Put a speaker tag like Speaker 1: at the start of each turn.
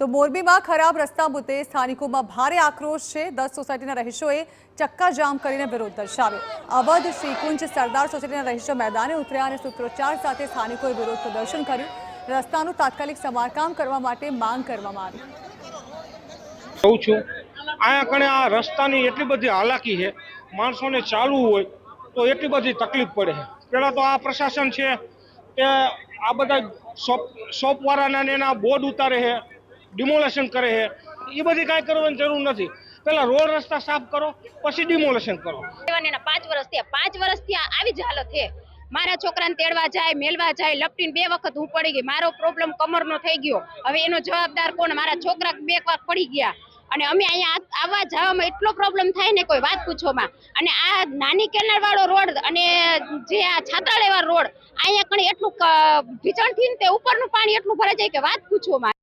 Speaker 1: તો મોરબીમાં ખરાબ રસ્તા મુદ્દે સ્થાનિકોમાં ભારે આક્રોશ છે। 10 સોસાયટીના રહીશોએ ચક્કાજામ કરીને વિરોધ દર્શાવ્યો। અવધ શ્રીકુંજ સરદાર સોસાયટીના રહીશો મેદાને ઉતર્યા અને સૂત્રોચ્ચાર સાથે સ્થાનિકોએ વિરોધ પ્રદર્શન કર્યું। રસ્તાનું તાત્કાલિક સમારકામ કરવા માટે માંગ કરવામાં આવી।
Speaker 2: કહું છું આયા કણે આ રસ્તાની એટલી બધી હાલાકી છે, માણસોને ચાલવું હોય તો એટલી બધી તકલીફ પડે છે। પહેલા તો આ પ્રશાસન છે કે આ બધા શોપ વાળાના એના બોર્ડ ઉતારે છે, ડિમોલેશન કરે છે, એ બધી કાંઈ કરવાની જરૂર નથી। પહેલા રોડ રસ્તા સાફ કરો પછી ડિમોલેશન કરો।
Speaker 3: 5 વર્ષથી આવી જ હાલત છે। મારા છોકરાને તેડવા જાય, મેલવા જાય, લપટીને 2 વખત હું પડી ગઈ। મારો પ્રોબ્લેમ કમરનો થઈ ગયો, હવે એનો જવાબદાર કોણ? મારા છોકરા 2 વાર પડી ગયા અને અમે અહીંયા આવવા જવામાં એટલો પ્રોબ્લેમ થાય ને કોઈ વાત પૂછોમાં। અને આ નાની કેનાલ વાળો રોડ અને જે આ છાત્રાલય વાળો રોડ અહીંયા કણે એટલું ભીષણથી તે ઉપરનું પાણી એટલું ભરાઈ જાય કે વાત પૂછોમાં।